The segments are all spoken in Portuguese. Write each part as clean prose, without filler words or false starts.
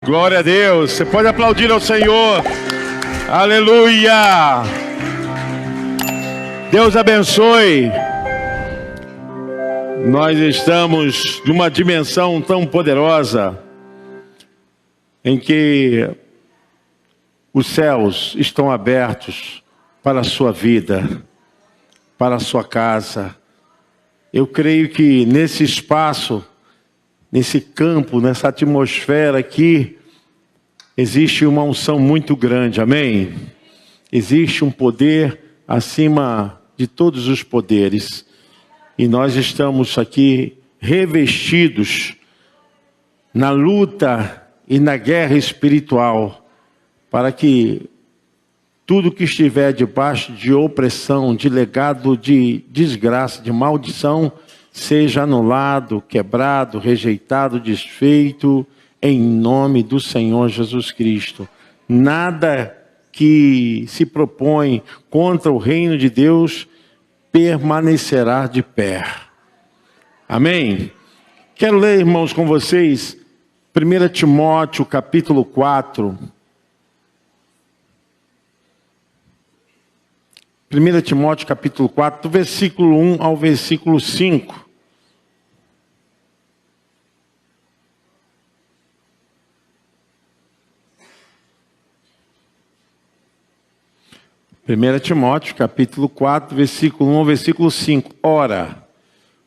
Glória a Deus. Você pode aplaudir ao Senhor. Aleluia. Deus abençoe. Nós estamos numa dimensão tão poderosa em que os céus estão abertos para a sua vida, para a sua casa. Eu creio que nesse espaço, nesse campo, nessa atmosfera aqui, existe uma unção muito grande, amém? Existe um poder acima de todos os poderes. E nós estamos aqui revestidos na luta e na guerra espiritual, para que tudo que estiver debaixo de opressão, de legado de desgraça, de maldição, seja anulado, quebrado, rejeitado, desfeito, em nome do Senhor Jesus Cristo. Nada que se propõe contra o reino de Deus permanecerá de pé. Amém? Quero ler, irmãos, com vocês 1 Timóteo capítulo 4. 1 Timóteo capítulo 4, do versículo 1 ao versículo 5. Primeira Timóteo, capítulo 4, versículo 1 ao versículo 5. Ora,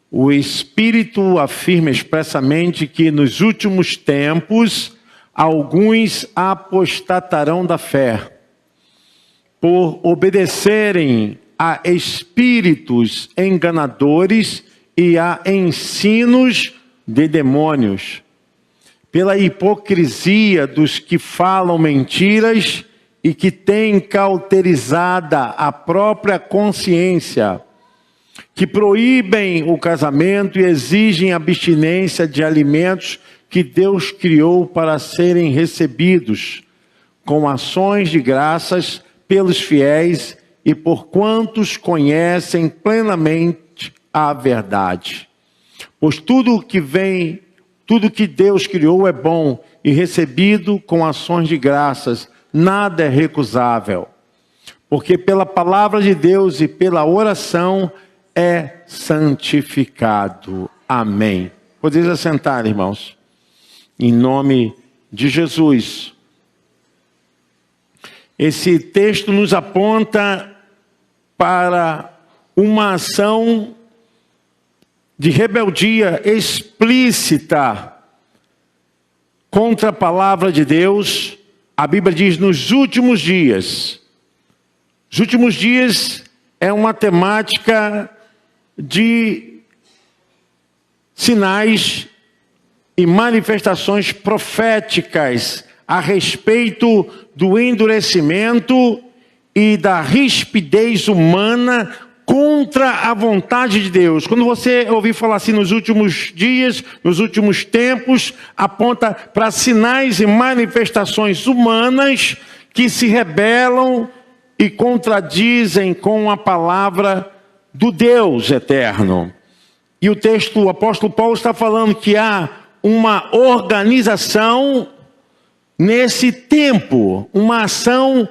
o Espírito afirma expressamente que nos últimos tempos alguns apostatarão da fé, por obedecerem a espíritos enganadores e a ensinos de demônios, pela hipocrisia dos que falam mentiras e que têm cauterizada a própria consciência, que proíbem o casamento e exigem abstinência de alimentos que Deus criou para serem recebidos com ações de graças pelos fiéis e por quantos conhecem plenamente a verdade. Pois tudo que Deus criou é bom e recebido com ações de graças, nada é recusável, porque pela palavra de Deus e pela oração é santificado. Amém. Podeis assentar, irmãos. Em nome de Jesus. Esse texto nos aponta para uma ação de rebeldia explícita contra a palavra de Deus. A Bíblia diz nos últimos dias. Os últimos dias é uma temática de sinais e manifestações proféticas a respeito do endurecimento e da rispidez humana contra a vontade de Deus. Quando você ouvir falar assim nos últimos dias, nos últimos tempos, aponta para sinais e manifestações humanas que se rebelam e contradizem com a palavra do Deus eterno. E o texto, o apóstolo Paulo está falando que há uma organização nesse tempo, uma ação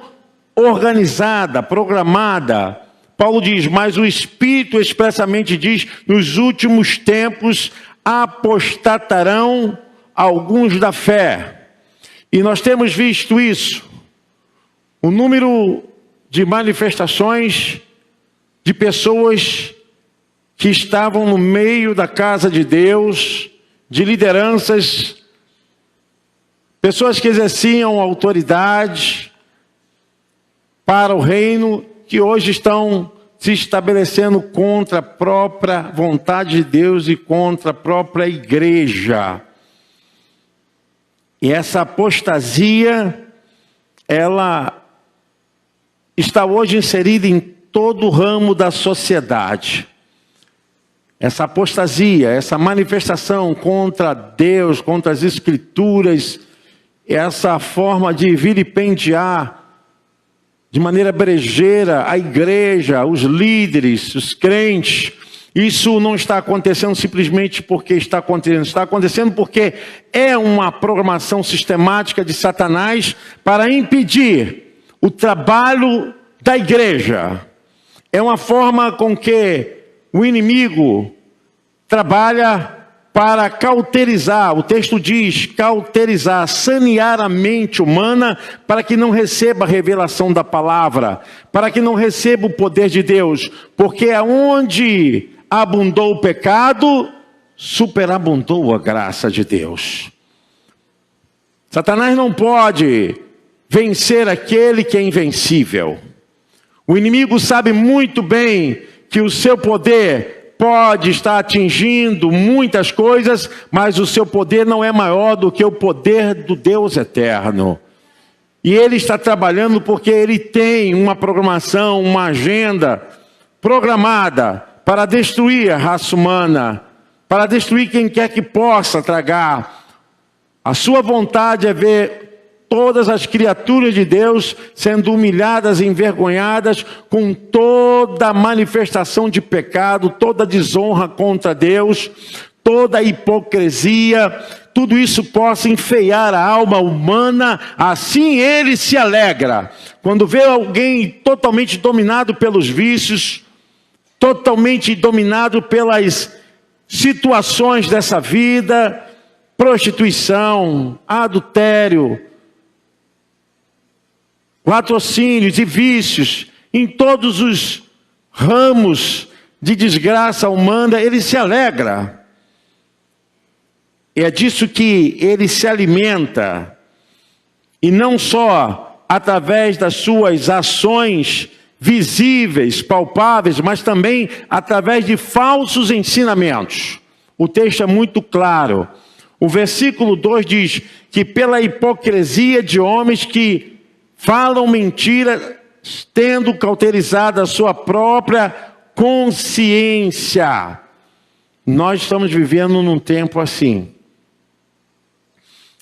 organizada, programada. Paulo diz, mas o Espírito expressamente diz, nos últimos tempos apostatarão alguns da fé. E nós temos visto isso. O número de manifestações de pessoas que estavam no meio da casa de Deus, de lideranças, pessoas que exerciam autoridade para o reino, que hoje estão se estabelecendo contra a própria vontade de Deus e contra a própria igreja. E essa apostasia, ela está hoje inserida em todo o ramo da sociedade. Essa apostasia, essa manifestação contra Deus, contra as Escrituras, essa forma de vilipendiar de maneira brejeira a igreja, os líderes, os crentes, Isso não está acontecendo simplesmente porque está acontecendo porque é uma programação sistemática de Satanás para impedir o trabalho da igreja. É uma forma com que o inimigo trabalha para cauterizar, o texto diz, cauterizar, sanear a mente humana para que não receba a revelação da palavra, para que não receba o poder de Deus, porque aonde abundou o pecado, superabundou a graça de Deus. Satanás não pode vencer aquele que é invencível. O inimigo sabe muito bem que o seu poder pode estar atingindo muitas coisas, mas o seu poder não é maior do que o poder do Deus eterno. E ele está trabalhando porque ele tem uma programação, uma agenda programada para destruir a raça humana, para destruir quem quer que possa tragar. A sua vontade é ver todas as criaturas de Deus sendo humilhadas e envergonhadas com toda manifestação de pecado, toda desonra contra Deus, toda hipocrisia, tudo isso possa enfeiar a alma humana. Assim ele se alegra quando vê alguém totalmente dominado pelos vícios, totalmente dominado pelas situações dessa vida, prostituição, adultério, latrocínios e vícios, em todos os ramos de desgraça humana, ele se alegra. É disso que ele se alimenta, e não só através das suas ações visíveis, palpáveis, mas também através de falsos ensinamentos. O texto é muito claro. O versículo 2 diz que pela hipocrisia de homens que falam mentira, tendo cauterizado a sua própria consciência. Nós estamos vivendo num tempo assim.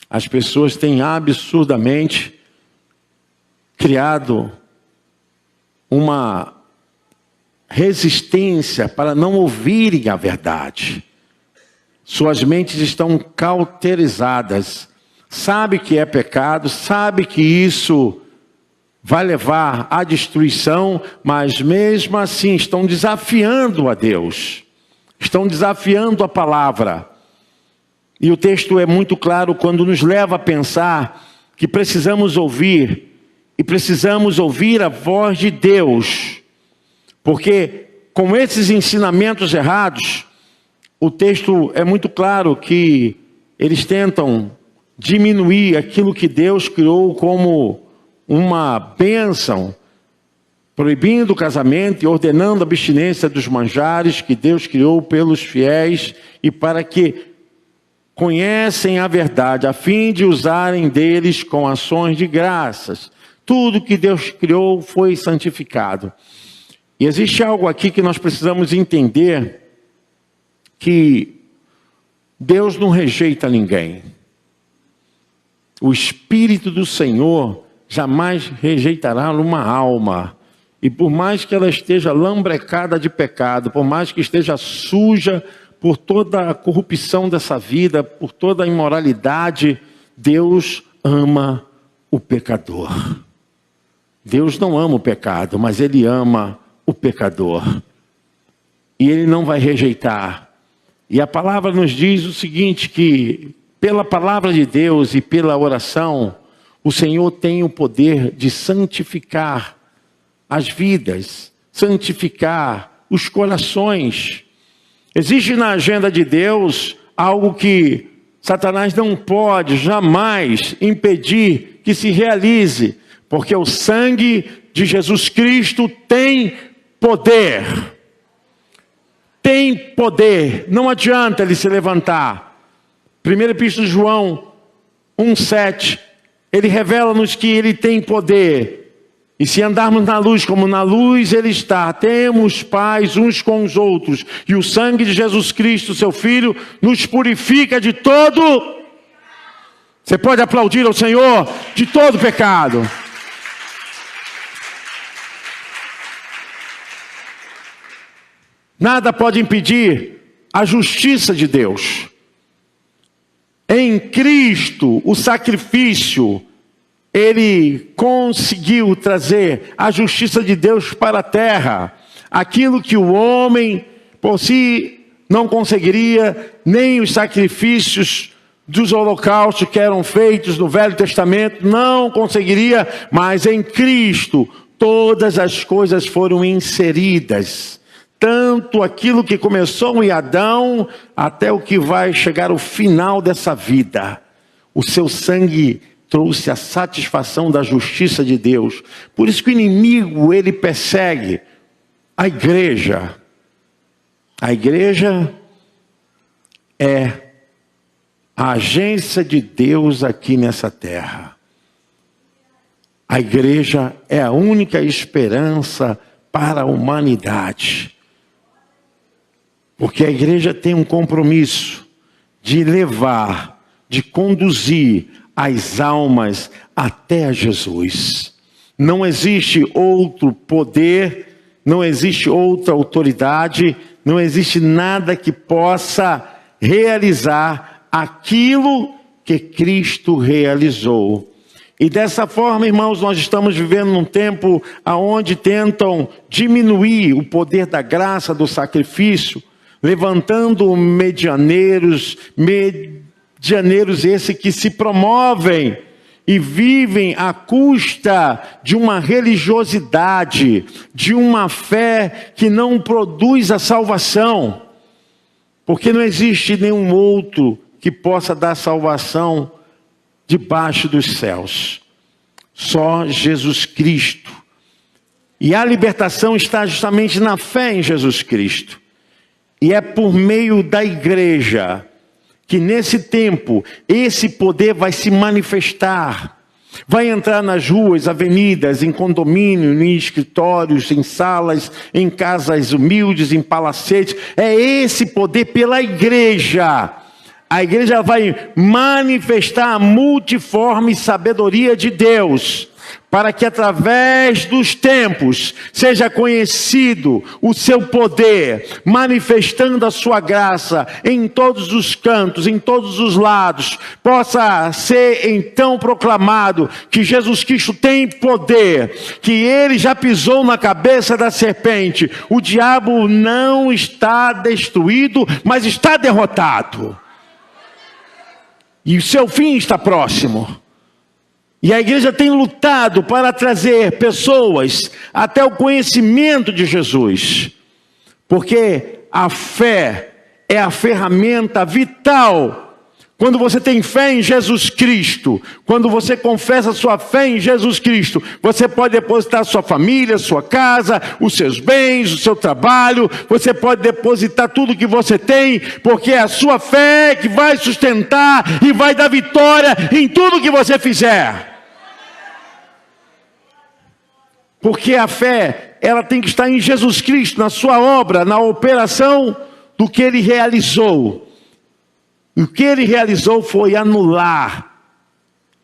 As pessoas têm absurdamente criado uma resistência para não ouvirem a verdade. Suas mentes estão cauterizadas. Sabe que é pecado, sabe que isso vai levar à destruição, mas mesmo assim estão desafiando a Deus, estão desafiando a palavra. E o texto é muito claro quando nos leva a pensar que precisamos ouvir, e precisamos ouvir a voz de Deus, porque com esses ensinamentos errados, o texto é muito claro que eles tentam diminuir aquilo que Deus criou como uma bênção, proibindo o casamento e ordenando a abstinência dos manjares que Deus criou pelos fiéis e para que conhecem a verdade, a fim de usarem deles com ações de graças. Tudo que Deus criou foi santificado. E existe algo aqui que nós precisamos entender, que Deus não rejeita ninguém. O Espírito do Senhor jamais rejeitará uma alma. E por mais que ela esteja lambrecada de pecado, por mais que esteja suja por toda a corrupção dessa vida, por toda a imoralidade, Deus ama o pecador. Deus não ama o pecado, mas Ele ama o pecador. E Ele não vai rejeitar. E a palavra nos diz o seguinte, que pela palavra de Deus e pela oração, o Senhor tem o poder de santificar as vidas, santificar os corações. Existe na agenda de Deus algo que Satanás não pode jamais impedir que se realize, porque o sangue de Jesus Cristo tem poder. Tem poder, não adianta ele se levantar. 1 Epístola de João 1,7, ele revela-nos que ele tem poder. E se andarmos na luz como na luz ele está, temos paz uns com os outros. E o sangue de Jesus Cristo, seu Filho, nos purifica de todo... Você pode aplaudir ao Senhor de todo pecado. Nada pode impedir a justiça de Deus. Em Cristo, o sacrifício, ele conseguiu trazer a justiça de Deus para a terra. Aquilo que o homem por si não conseguiria, nem os sacrifícios dos holocaustos que eram feitos no Velho Testamento não conseguiria, mas em Cristo todas as coisas foram inseridas. Tanto aquilo que começou em Adão, até o que vai chegar ao final dessa vida. O seu sangue trouxe a satisfação da justiça de Deus. Por isso que o inimigo, ele persegue a igreja. A igreja é a agência de Deus aqui nessa terra. A igreja é a única esperança para a humanidade. Porque a igreja tem um compromisso de levar, de conduzir as almas até a Jesus. Não existe outro poder, não existe outra autoridade, não existe nada que possa realizar aquilo que Cristo realizou. E dessa forma, irmãos, nós estamos vivendo num tempo onde tentam diminuir o poder da graça, do sacrifício, levantando medianeiros esse que se promovem e vivem à custa de uma religiosidade, de uma fé que não produz a salvação, porque não existe nenhum outro que possa dar salvação debaixo dos céus. Só Jesus Cristo. E a libertação está justamente na fé em Jesus Cristo. E é por meio da igreja que nesse tempo esse poder vai se manifestar. Vai entrar nas ruas, avenidas, em condomínios, em escritórios, em salas, em casas humildes, em palacetes. É esse poder pela igreja. A igreja vai manifestar a multiforme sabedoria de Deus, para que através dos tempos seja conhecido o seu poder, manifestando a sua graça em todos os cantos, em todos os lados. Possa ser então proclamado que Jesus Cristo tem poder, que ele já pisou na cabeça da serpente. O diabo não está destruído, mas está derrotado. E o seu fim está próximo. E a igreja tem lutado para trazer pessoas até o conhecimento de Jesus. Porque a fé é a ferramenta vital. Quando você tem fé em Jesus Cristo, quando você confessa sua fé em Jesus Cristo, você pode depositar sua família, sua casa, os seus bens, o seu trabalho, você pode depositar tudo que você tem, porque é a sua fé que vai sustentar e vai dar vitória em tudo que você fizer. Porque a fé, ela tem que estar em Jesus Cristo, na sua obra, na operação do que ele realizou. E o que ele realizou foi anular,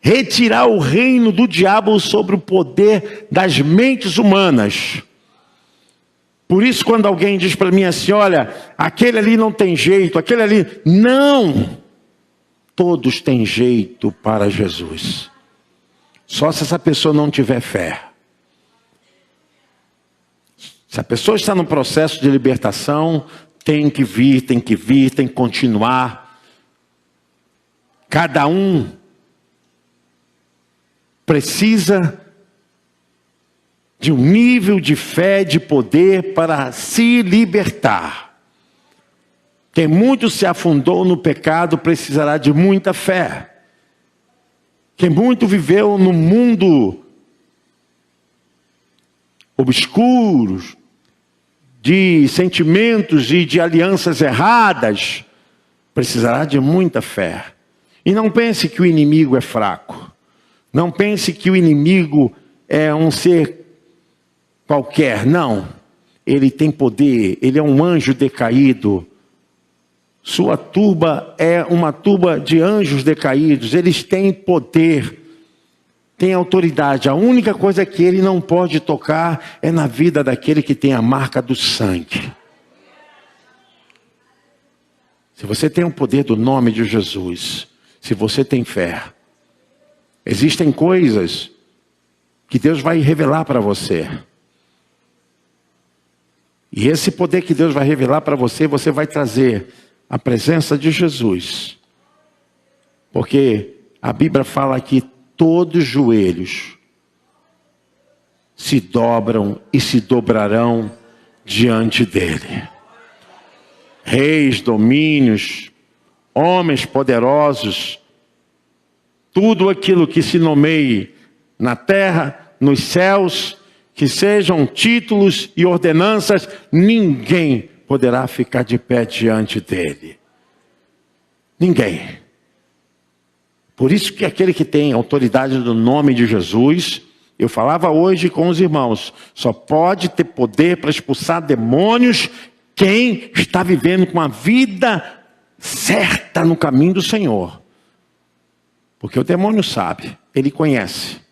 retirar o reino do diabo sobre o poder das mentes humanas. Por isso, quando alguém diz para mim assim, olha, aquele ali não tem jeito, aquele ali... Não! Todos têm jeito para Jesus. Só se essa pessoa não tiver fé. Se a pessoa está no processo de libertação, tem que vir, tem que continuar. Cada um precisa de um nível de fé, de poder para se libertar. Quem muito se afundou no pecado precisará de muita fé. Quem muito viveu no mundo obscuro, de sentimentos e de alianças erradas, precisará de muita fé. E não pense que o inimigo é fraco. Não pense que o inimigo é um ser qualquer. Não. Ele tem poder. Ele é um anjo decaído. Sua turba é uma turba de anjos decaídos. Eles têm poder. Têm autoridade. A única coisa que ele não pode tocar é na vida daquele que tem a marca do sangue. Se você tem o poder do nome de Jesus, se você tem fé, existem coisas que Deus vai revelar para você. E esse poder que Deus vai revelar para você, você vai trazer a presença de Jesus. Porque a Bíblia fala que todos os joelhos se dobram e se dobrarão diante dele. Reis, domínios, homens poderosos, tudo aquilo que se nomeie na terra, nos céus, que sejam títulos e ordenanças, ninguém poderá ficar de pé diante dele. Ninguém. Por isso que aquele que tem autoridade do nome de Jesus, eu falava hoje com os irmãos, só pode ter poder para expulsar demônios quem está vivendo com a vida certa no caminho do Senhor. Porque o demônio sabe, ele conhece.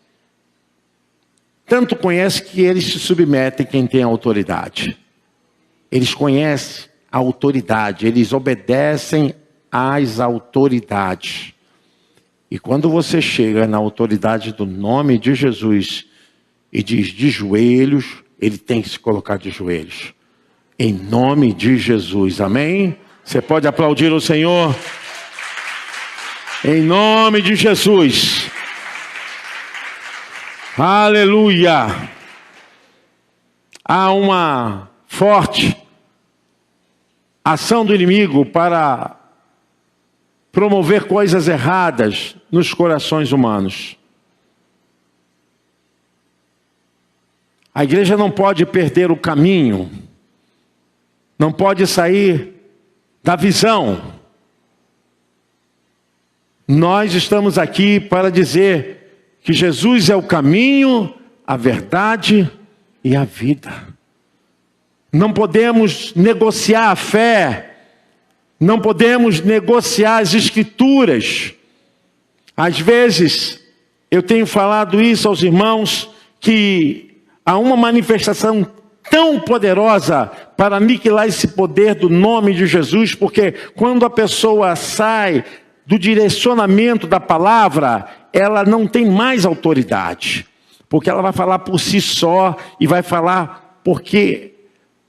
Tanto conhece que eles se submetem quem tem autoridade. Eles conhecem a autoridade, eles obedecem às autoridades. E quando você chega na autoridade do nome de Jesus e diz de joelhos, ele tem que se colocar de joelhos. Em nome de Jesus, amém? Você pode aplaudir o Senhor? Em nome de Jesus. Aleluia! Há uma forte ação do inimigo para promover coisas erradas nos corações humanos. A igreja não pode perder o caminho, não pode sair da visão. Nós estamos aqui para dizer que Jesus é o caminho, a verdade e a vida. Não podemos negociar a fé, não podemos negociar as escrituras. Às vezes, eu tenho falado isso aos irmãos, que há uma manifestação tão poderosa para aniquilar esse poder do nome de Jesus, porque quando a pessoa sai do direcionamento da palavra, ela não tem mais autoridade, porque ela vai falar por si só e vai falar porque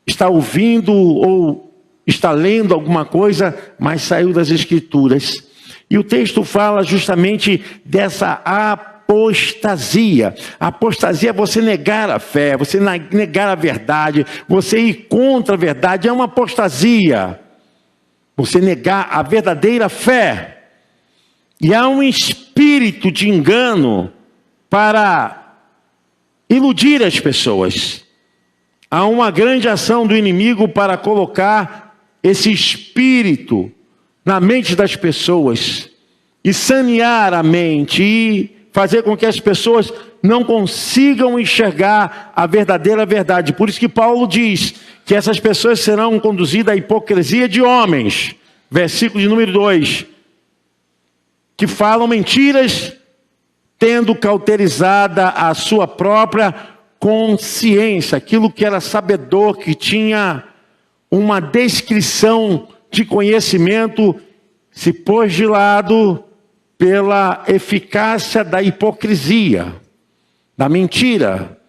está ouvindo ou está lendo alguma coisa, mas saiu das escrituras. E o texto fala justamente dessa apostasia. A apostasia é você negar a fé, você negar a verdade, você ir contra a verdade, é uma apostasia. Você negar a verdadeira fé. E há um espírito de engano para iludir as pessoas. Há uma grande ação do inimigo para colocar esse espírito na mente das pessoas e sanear a mente e fazer com que as pessoas não consigam enxergar a verdadeira verdade. Por isso que Paulo diz que essas pessoas serão conduzidas à hipocrisia de homens. Versículo de número 2. Que falam mentiras, tendo cauterizada a sua própria consciência, aquilo que era sabedor, que tinha uma descrição de conhecimento, se pôs de lado pela eficácia da hipocrisia, da mentira,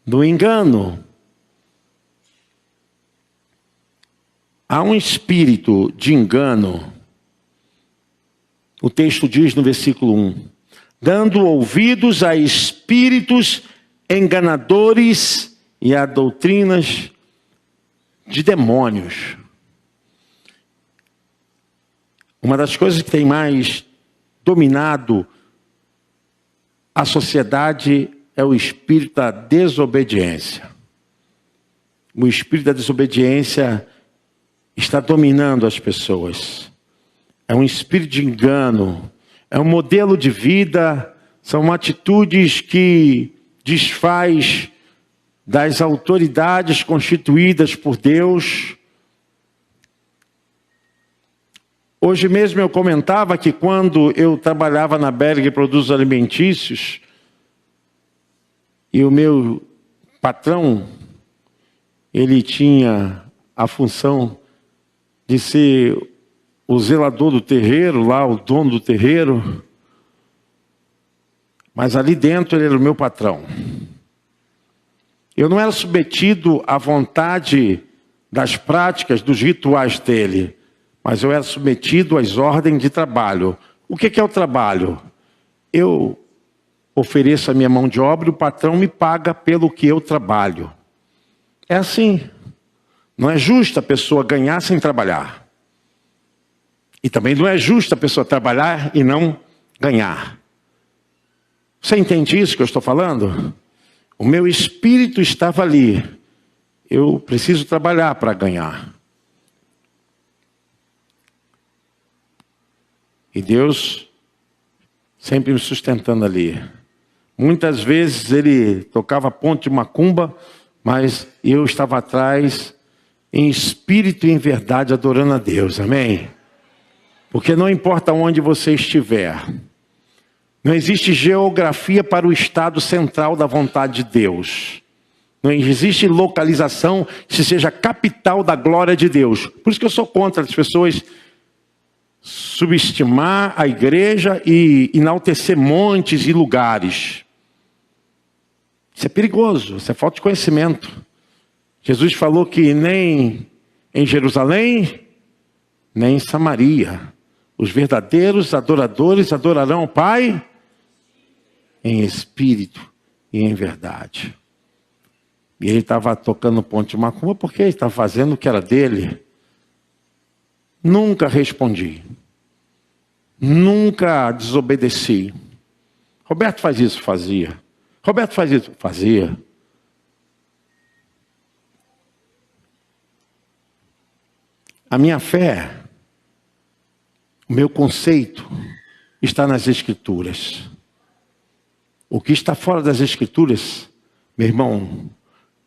do engano. Há um espírito de engano. O texto diz no versículo 1, dando ouvidos a espíritos enganadores e a doutrinas de demônios. Uma das coisas que tem mais dominado a sociedade é o espírito da desobediência. O espírito da desobediência está dominando as pessoas. É um espírito de engano, é um modelo de vida, são atitudes que desfaz das autoridades constituídas por Deus. Hoje mesmo eu comentava que quando eu trabalhava na Berg Produtos Alimentícios, e o meu patrão, ele tinha a função de ser o zelador do terreiro, lá o dono do terreiro, mas ali dentro ele era o meu patrão. Eu não era submetido à vontade das práticas, dos rituais dele, mas eu era submetido às ordens de trabalho. O que é o trabalho? Eu ofereço a minha mão de obra e o patrão me paga pelo que eu trabalho. É assim. Não é justo a pessoa ganhar sem trabalhar. E também não é justo a pessoa trabalhar e não ganhar. Você entende isso que eu estou falando? O meu espírito estava ali. Eu preciso trabalhar para ganhar. E Deus sempre me sustentando ali. Muitas vezes ele tocava ponto de macumba, mas eu estava atrás, em espírito e em verdade, adorando a Deus. Amém? Porque não importa onde você estiver, não existe geografia para o estado central da vontade de Deus. Não existe localização que seja capital da glória de Deus. Por isso que eu sou contra as pessoas subestimar a igreja e enaltecer montes e lugares. Isso é perigoso, isso é falta de conhecimento. Jesus falou que nem em Jerusalém, nem em Samaria, os verdadeiros adoradores adorarão ao Pai em espírito e em verdade. E ele estava tocando ponto de macumba porque ele estava fazendo o que era dele. Nunca respondi. Nunca desobedeci. Roberto faz isso, fazia. Roberto faz isso, fazia. A minha fé, o meu conceito está nas Escrituras. O que está fora das Escrituras, meu irmão,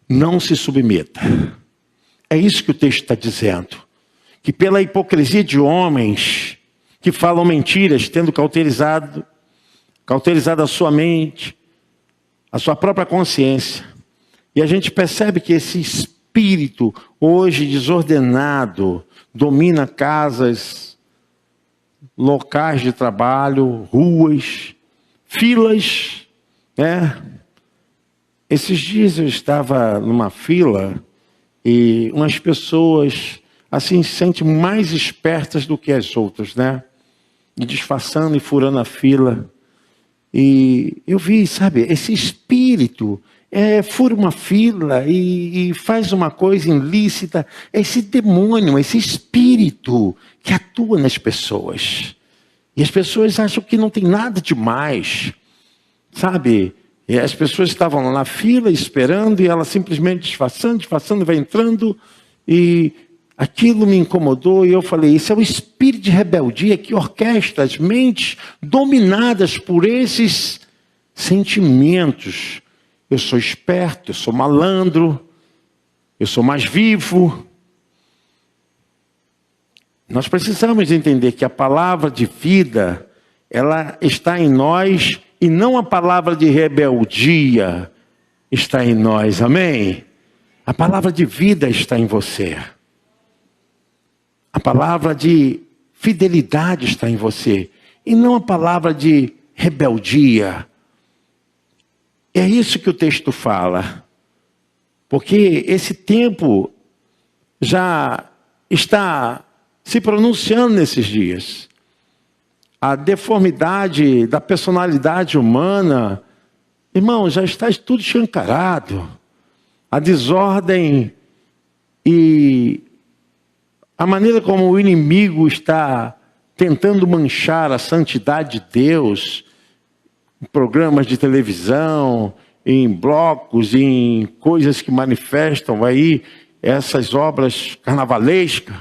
não se submeta. É isso que o texto está dizendo. Que pela hipocrisia de homens que falam mentiras, tendo cauterizado a sua mente, a sua própria consciência. E a gente percebe que esse espírito, hoje desordenado, domina casas, locais de trabalho, ruas, filas, né? Esses dias eu estava numa fila e umas pessoas assim se sentem mais espertas do que as outras, né? E disfarçando e furando a fila. E eu vi, sabe, esse espírito fura uma fila e faz uma coisa ilícita. Esse demônio, esse espírito que atua nas pessoas. E as pessoas acham que não tem nada demais, sabe? E as pessoas estavam lá na fila esperando e ela simplesmente disfarçando, vai entrando e aquilo me incomodou e eu falei, isso é o espírito de rebeldia que orquestra as mentes dominadas por esses sentimentos. Eu sou esperto, eu sou malandro, eu sou mais vivo. Nós precisamos entender que a palavra de vida, ela está em nós e não a palavra de rebeldia está em nós, amém? A palavra de vida está em você. A palavra de fidelidade está em você. E não a palavra de rebeldia. É isso que o texto fala. Porque esse tempo já está se pronunciando nesses dias. A deformidade da personalidade humana, irmão, já está tudo escancarado. A desordem e a maneira como o inimigo está tentando manchar a santidade de Deus, em programas de televisão, em blocos, em coisas que manifestam aí essas obras carnavalescas,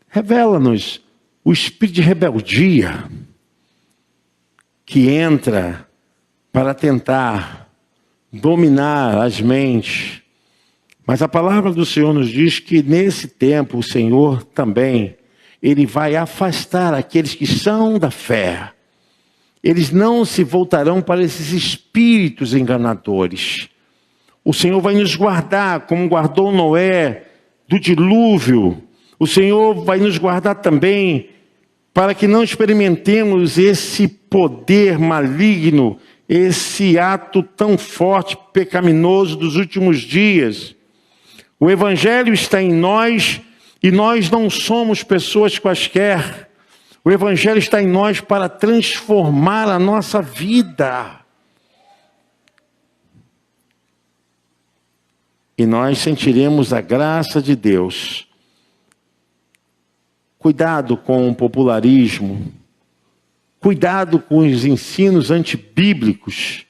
revela-nos o espírito de rebeldia que entra para tentar dominar as mentes. Mas a palavra do Senhor nos diz que nesse tempo o Senhor também, Ele vai afastar aqueles que são da fé. Eles não se voltarão para esses espíritos enganadores. O Senhor vai nos guardar como guardou Noé do dilúvio. O Senhor vai nos guardar também para que não experimentemos esse poder maligno, esse ato tão forte, pecaminoso dos últimos dias. O Evangelho está em nós e nós não somos pessoas quaisquer. O Evangelho está em nós para transformar a nossa vida. E nós sentiremos a graça de Deus. Cuidado com o popularismo. Cuidado com os ensinos antibíblicos.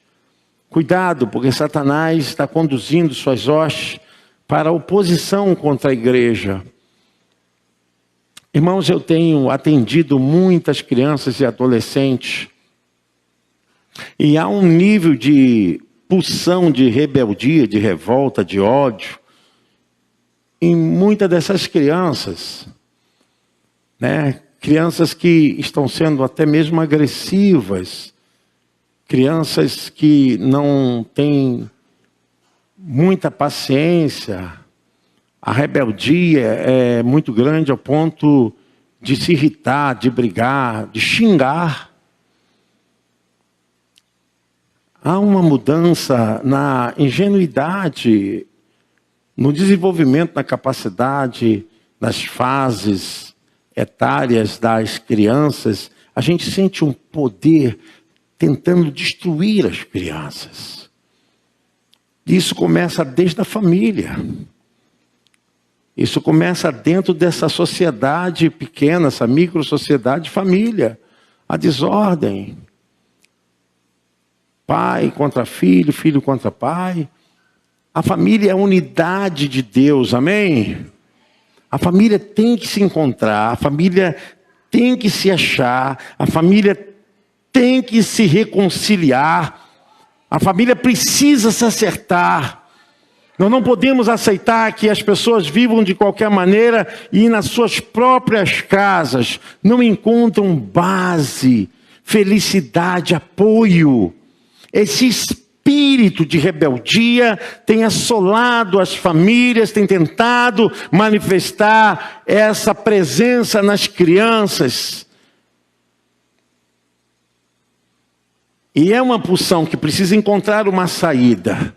Cuidado, porque Satanás está conduzindo suas hostes para a oposição contra a igreja. Irmãos, eu tenho atendido muitas crianças e adolescentes. E há um nível de pulsão, de rebeldia, de revolta, de ódio em muitas dessas crianças, né? Crianças que estão sendo até mesmo agressivas, crianças que não têm muita paciência. A rebeldia é muito grande ao ponto de se irritar, de brigar, de xingar. Há uma mudança na ingenuidade, no desenvolvimento, na capacidade, nas fases etárias das crianças. A gente sente um poder tentando destruir as crianças. Isso começa desde a família. Isso começa dentro dessa sociedade pequena, essa micro-sociedade família. A desordem. Pai contra filho, filho contra pai. A família é a unidade de Deus, amém? A família tem que se encontrar, a família tem que se achar, a família tem que se reconciliar, a família precisa se acertar. Nós não podemos aceitar que as pessoas vivam de qualquer maneira e nas suas próprias casas não encontram base, felicidade, apoio. Esse espírito de rebeldia tem assolado as famílias, tem tentado manifestar essa presença nas crianças. E é uma pulsão que precisa encontrar uma saída.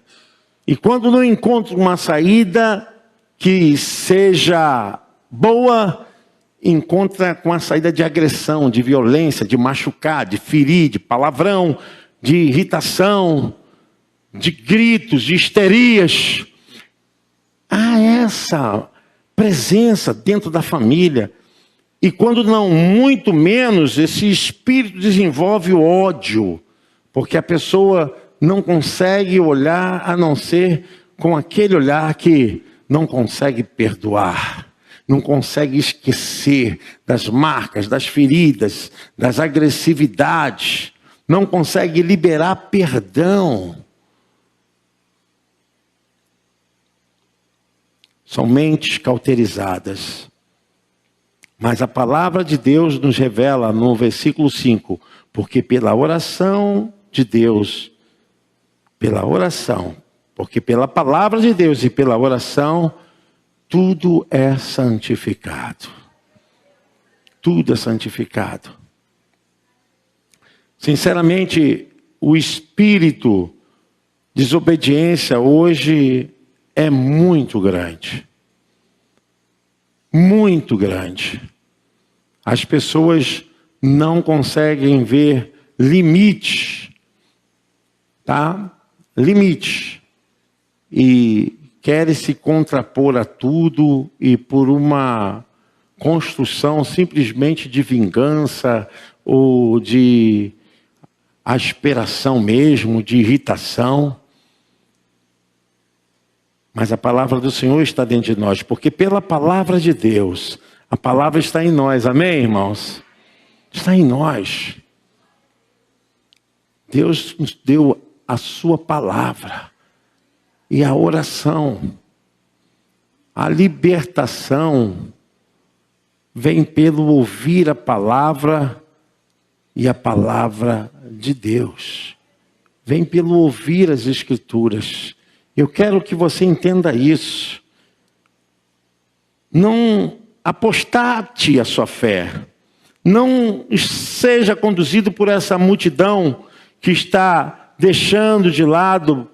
E quando não encontra uma saída que seja boa, encontra com a saída de agressão, de violência, de machucar, de ferir, de palavrão, de irritação, de gritos, de histerias. Há essa presença dentro da família. E quando não, muito menos, esse espírito desenvolve o ódio. Porque a pessoa não consegue olhar a não ser com aquele olhar que não consegue perdoar, não consegue esquecer das marcas, das feridas, das agressividades, não consegue liberar perdão. São mentes cauterizadas. Mas a palavra de Deus nos revela no versículo 5, porque pela oração de Deus, porque pela palavra de Deus e pela oração, tudo é santificado. Tudo é santificado. Sinceramente, o espírito de desobediência hoje é muito grande. Muito grande. As pessoas não conseguem ver limites, tá? Limite, e querem se contrapor a tudo e por uma construção simplesmente de vingança ou de aspiração mesmo, de irritação. Mas a palavra do Senhor está dentro de nós, porque pela palavra de Deus, a palavra está em nós, amém, irmãos? Está em nós. Deus nos deu a sua palavra e a oração, a libertação vem pelo ouvir a palavra e a palavra de Deus. Vem pelo ouvir as Eu quero que você entenda isso. Não apostate a sua fé. Não seja conduzido por essa multidão que está deixando de lado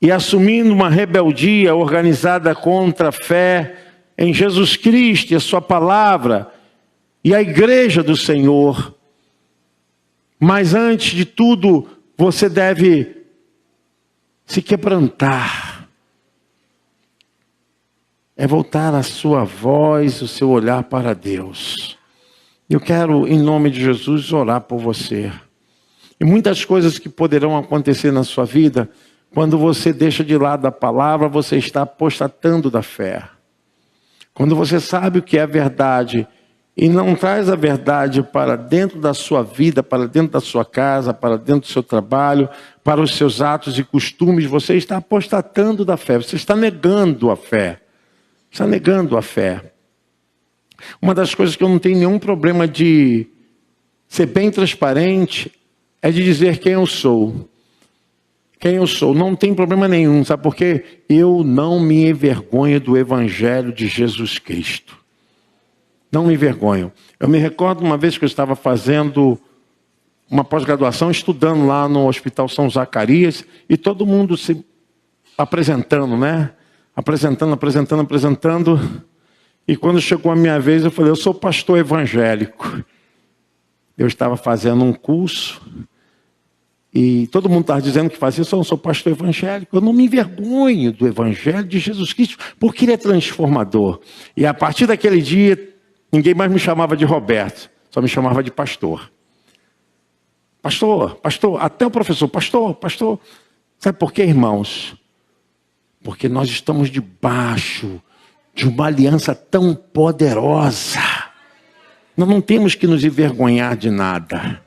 e assumindo uma rebeldia organizada contra a fé em Jesus Cristo e a sua palavra e a igreja do Senhor. Mas antes de tudo, você deve se quebrantar. É voltar a sua voz, o seu olhar para Deus. Eu quero, em nome de Jesus, orar por você. E muitas coisas que poderão acontecer na sua vida, quando você deixa de lado a palavra, você está apostatando da fé. Quando você sabe o que é verdade e não traz a verdade para dentro da sua vida, para dentro da sua casa, para dentro do seu trabalho, para os seus atos e costumes, você está apostatando da fé, você está negando a fé. Está negando a fé. Uma das coisas que eu não tenho nenhum problema de ser bem transparente é de dizer quem eu sou. Quem eu sou. Não tem problema nenhum, sabe por quê? Eu não me envergonho do Evangelho de Jesus Cristo. Não me envergonho. Eu me recordo uma vez que eu estava fazendo uma pós-graduação, estudando lá no Hospital São Zacarias, e todo mundo se apresentando, né? Apresentando. E quando chegou a minha vez, eu falei, eu sou pastor evangélico. Eu estava fazendo um curso, e todo mundo estava dizendo que fazia isso, eu não sou pastor evangélico. Eu não me envergonho do Evangelho de Jesus Cristo, porque ele é transformador. E a partir daquele dia, ninguém mais me chamava de Roberto, só me chamava de pastor. Pastor, até o professor, pastor. Sabe por quê, irmãos? Porque nós estamos debaixo de uma aliança tão poderosa. Nós não temos que nos envergonhar de nada.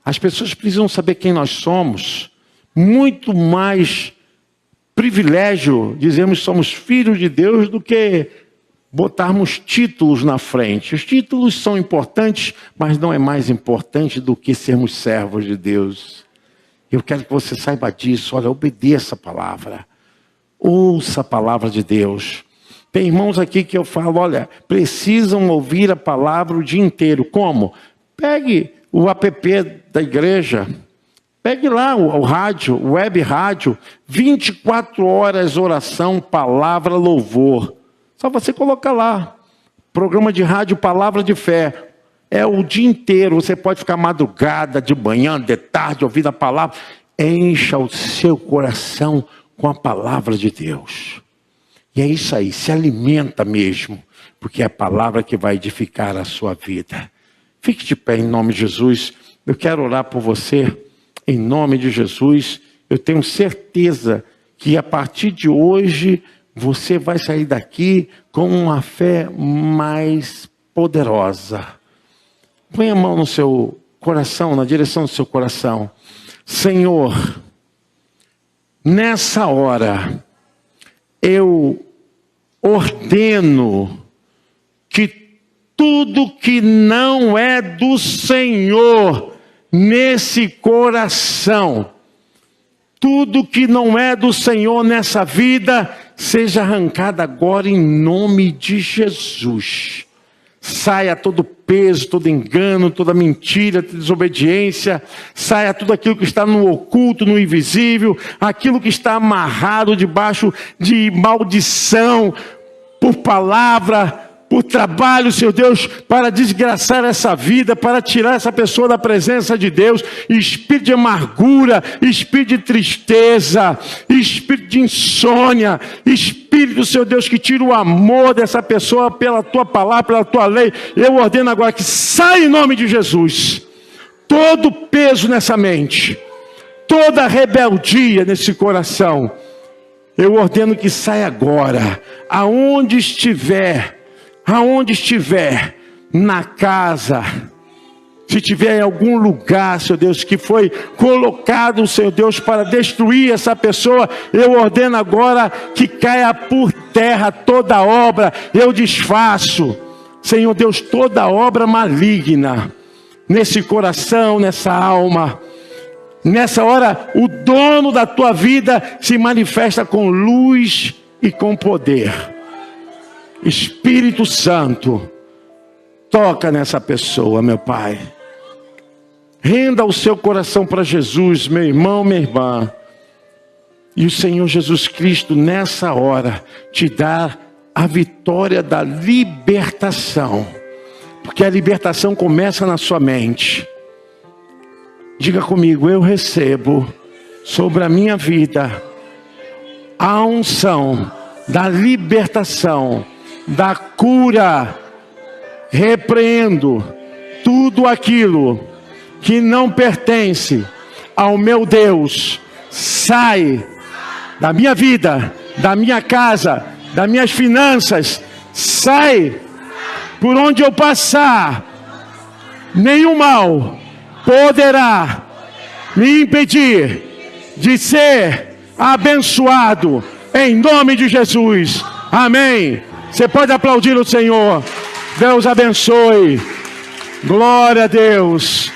As pessoas precisam saber quem nós somos. Muito mais privilégio dizermos que somos filhos de Deus do que botarmos títulos na frente. Os títulos são importantes, mas não é mais importante do que sermos servos de Deus. Eu quero que você saiba disso. Olha, obedeça a palavra. Ouça a palavra de Deus. Tem irmãos aqui que eu falo, olha, precisam ouvir a palavra o dia inteiro. Como? Pegue o app da igreja, pegue lá o rádio, o web rádio, 24 horas oração, palavra, louvor. Só você colocar lá, programa de rádio, palavra de fé. É o dia inteiro, você pode ficar madrugada, de manhã, de tarde, ouvindo a palavra. Encha o seu coração com a palavra de Deus. E é isso aí, se alimenta mesmo, porque é a palavra que vai edificar a sua vida. Fique de pé em nome de Jesus. Eu quero orar por você em nome de Jesus. Eu tenho certeza que a partir de hoje você vai sair daqui com uma fé mais poderosa. Põe a mão no seu coração, na direção do seu coração. Senhor, nessa hora, eu ordeno que tudo que não é do Senhor nesse coração, tudo que não é do Senhor nessa vida, seja arrancado agora em nome de Jesus. Saia todo peso, todo engano, toda mentira, toda desobediência. Saia tudo aquilo que está no oculto, no invisível. Aquilo que está amarrado debaixo de maldição. Por palavra, por trabalho, Senhor Deus, para desgraçar essa vida, para tirar essa pessoa da presença de Deus. Espírito de amargura, espírito de tristeza, espírito de insônia, espírito, Senhor Deus, que tira o amor dessa pessoa pela tua palavra, pela tua lei. Eu ordeno agora que saia em nome de Jesus todo peso nessa mente, toda rebeldia nesse coração. Eu ordeno que saia agora, aonde estiver, na casa, se tiver em algum lugar, Senhor Deus, que foi colocado, Senhor Deus, para destruir essa pessoa, eu ordeno agora que caia por terra toda obra, eu desfaço, Senhor Deus, toda obra maligna, nesse coração, nessa alma. Nessa hora, o dono da tua vida se manifesta com luz e com poder. Espírito Santo, toca nessa pessoa, meu Pai. Renda o seu coração para Jesus, meu irmão, minha irmã. E o Senhor Jesus Cristo, nessa hora, te dá a vitória da libertação. Porque a libertação começa na sua mente. Diga comigo: eu recebo sobre a minha vida a unção da libertação, da cura. Repreendo tudo aquilo que não pertence ao meu Deus. Sai da minha vida, da minha casa, das minhas finanças. Sai por onde eu passar. Nenhum mal poderá me impedir de ser abençoado, em nome de Jesus. Amém. Você pode aplaudir o Senhor. Deus abençoe. Glória a Deus.